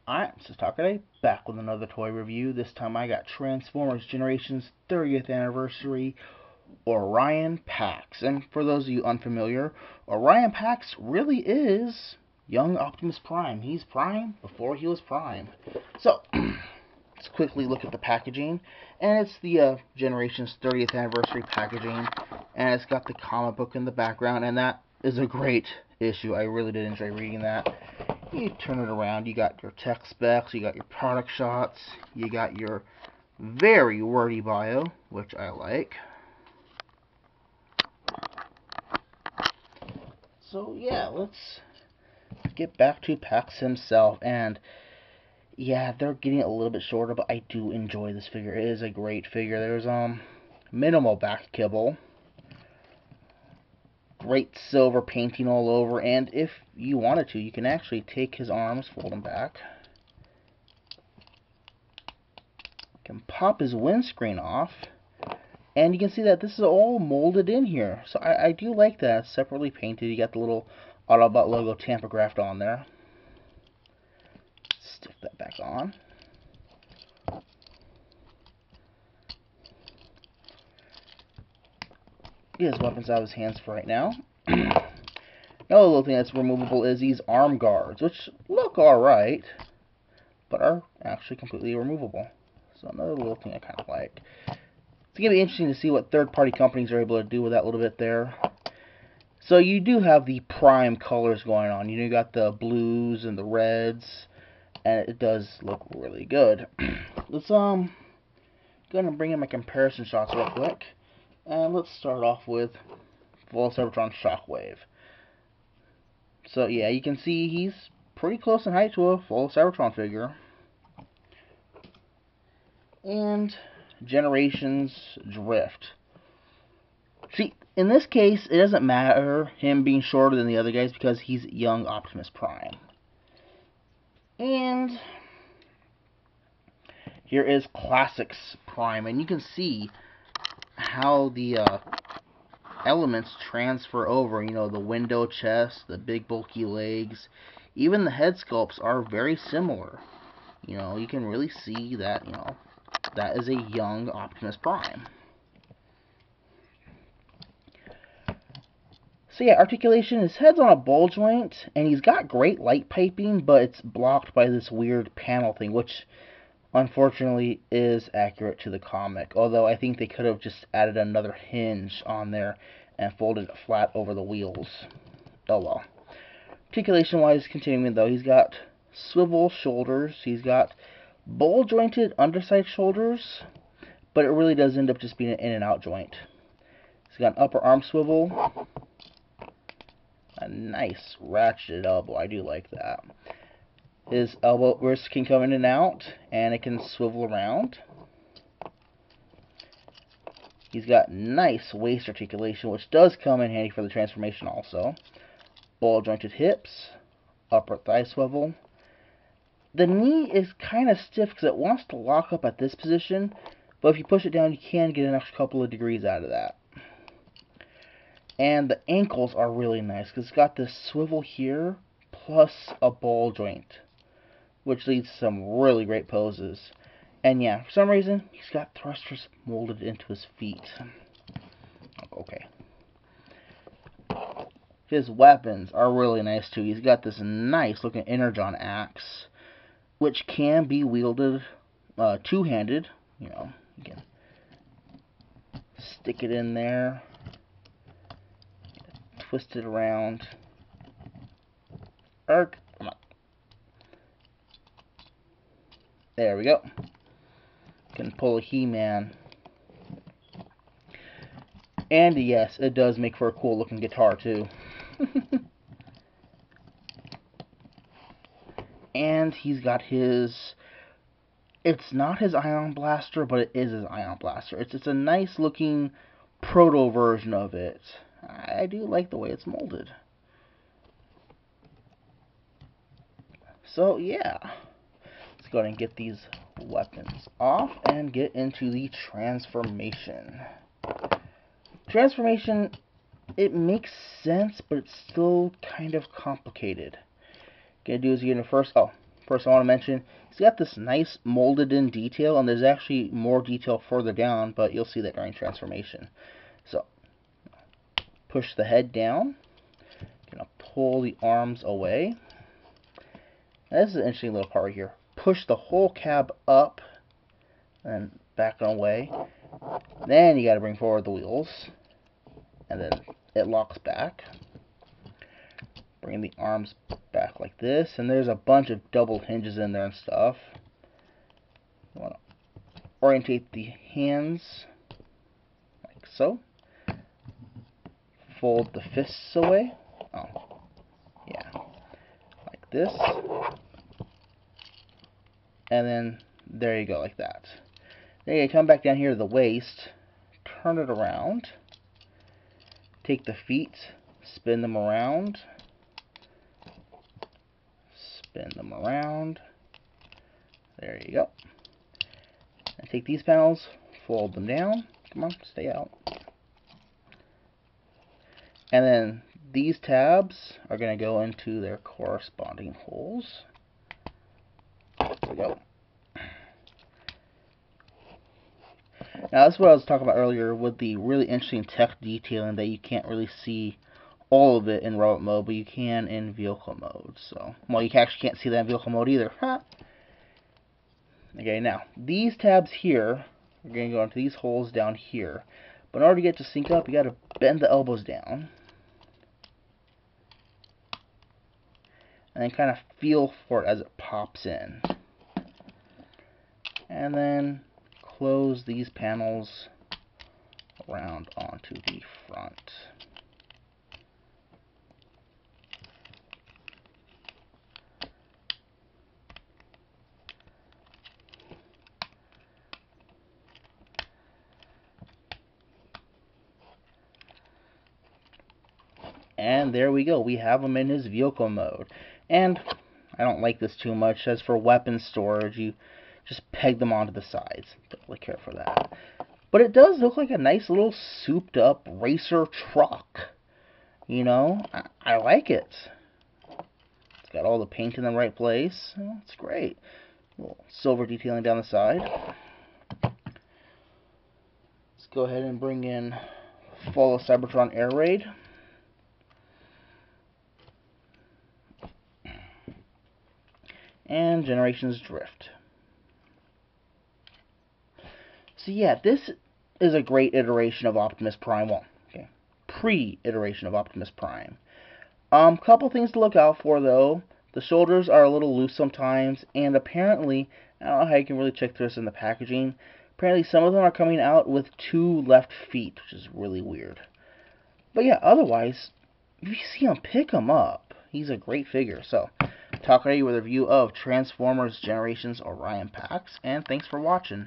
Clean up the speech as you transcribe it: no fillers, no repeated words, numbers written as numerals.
Alright, so Talk today, back with another toy review. This time I got Transformers Generations 30th Anniversary Orian Pax. And for those of you unfamiliar, Orion Pax really is young Optimus Prime. He's Prime before he was Prime. So, let's quickly look at the packaging. And it's the Generations 30th Anniversary packaging. And it's got the comic book in the background. And that is a great issue. I really did enjoy reading that. You turn it around, you got your tech specs, you got your product shots, you got your very wordy bio, which I like. So yeah, let's get back to Pax himself, and yeah, they're getting a little bit shorter, but I do enjoy this figure. It is a great figure. There's minimal back kibble. Great silver painting all over, and if you wanted to, you can actually take his arms, fold them back. You can pop his windscreen off, and you can see that this is all molded in here. So I do like that. It's separately painted. You got the little Autobot logo tampographed on there. Stick that back on. Get his weapons out of his hands for right now. Another little thing that's removable is these arm guards, which look alright, but are actually completely removable. So another little thing I kind of like. It's going to be interesting to see what third-party companies are able to do with that little bit there. So you do have the Prime colors going on. You got the blues and the reds, and it does look really good. Let's go ahead and bring in my comparison shots real quick. And let's start off with full Cybertron Shockwave. So yeah, you can see he's pretty close in height to a full Cybertron figure. And Generations Drift. See, in this case, it doesn't matter him being shorter than the other guys because he's young Optimus Prime. And here is Classics Prime, and you can see how the elements transfer over. You know, the window chest, the big bulky legs, even the head sculpts are very similar. You know, you can really see that, you know, that is a young Optimus Prime. So yeah, articulation, his head's on a ball joint, and he's got great light piping, but it's blocked by this weird panel thing, which unfortunately is accurate to the comic. Although I think they could have just added another hinge on there and folded it flat over the wheels. Oh well. Articulation-wise, continuing though, he's got swivel shoulders, he's got ball-jointed underside shoulders, but it really does end up just being an in and out joint. He's got an upper arm swivel, a nice ratcheted elbow. I do like that. His elbow wrist can come in and out, and it can swivel around. He's got nice waist articulation, which does come in handy for the transformation also. Ball jointed hips, upper thigh swivel. The knee is kind of stiff because it wants to lock up at this position, but if you push it down, you can get an extra couple of degrees out of that. And the ankles are really nice because it's got this swivel here plus a ball joint, which leads to some really great poses. And yeah, for some reason, he's got thrusters molded into his feet. Okay. His weapons are really nice too. He's got this nice looking Energon axe, which can be wielded two-handed. You know, you can stick it in there, twist it around. Arc. Come on. There we go. Can pull a He-Man. And yes, it does make for a cool looking guitar too. And he's got his... It's not his Ion Blaster, but it is his Ion Blaster. It's a nice looking proto version of it. I do like the way it's molded. So yeah, let's go ahead and get these weapons off and get into the transformation. Transformation, it makes sense, but it's still kind of complicated. Gonna do is you're gonna first, first I want to mention, he's got this nice molded in detail, and there's actually more detail further down, but you'll see that during transformation. So, push the head down, gonna pull the arms away. Now, this is an interesting little part right here. Push the whole cab up, and back and away. Then you gotta bring forward the wheels, and then it locks back. Bring the arms back like this, and there's a bunch of double hinges in there and stuff. You want to orientate the hands like so. Fold the fists away. Oh, yeah, like this. And then there you go, like that. Then you come back down here to the waist, turn it around, take the feet, spin them around. Spin them around. There you go. And take these panels, fold them down. Come on, stay out. And then these tabs are going to go into their corresponding holes. There we go. Now, this is what I was talking about earlier with the really interesting tech detailing that you can't really see all of it in robot mode, but you can in vehicle mode. So, well, you actually can't see that in vehicle mode either. Huh. Okay, now, these tabs here are going to go into these holes down here. But in order to get to sync up, you got to bend the elbows down. And then kind of feel for it as it pops in. And then close these panels around onto the front. And there we go. We have him in his vehicle mode. And I don't like this too much. As for weapon storage, you just peg them onto the sides. Don't really care for that. But it does look like a nice little souped up racer truck. You know, I like it. It's got all the paint in the right place. It's great. A little silver detailing down the side. Let's go ahead and bring in Fall of Cybertron Air Raid. And Generations Drift. So yeah, this is a great iteration of Optimus Prime. Well, okay, pre-iteration of Optimus Prime. Couple things to look out for though. The shoulders are a little loose sometimes, and apparently, I don't know how you can really check this in the packaging. Apparently, some of them are coming out with 2 left feet, which is really weird. But yeah, otherwise, if you see him, pick him up. He's a great figure. So, talk ready with a review of Transformers Generations Orion Pax, and thanks for watching.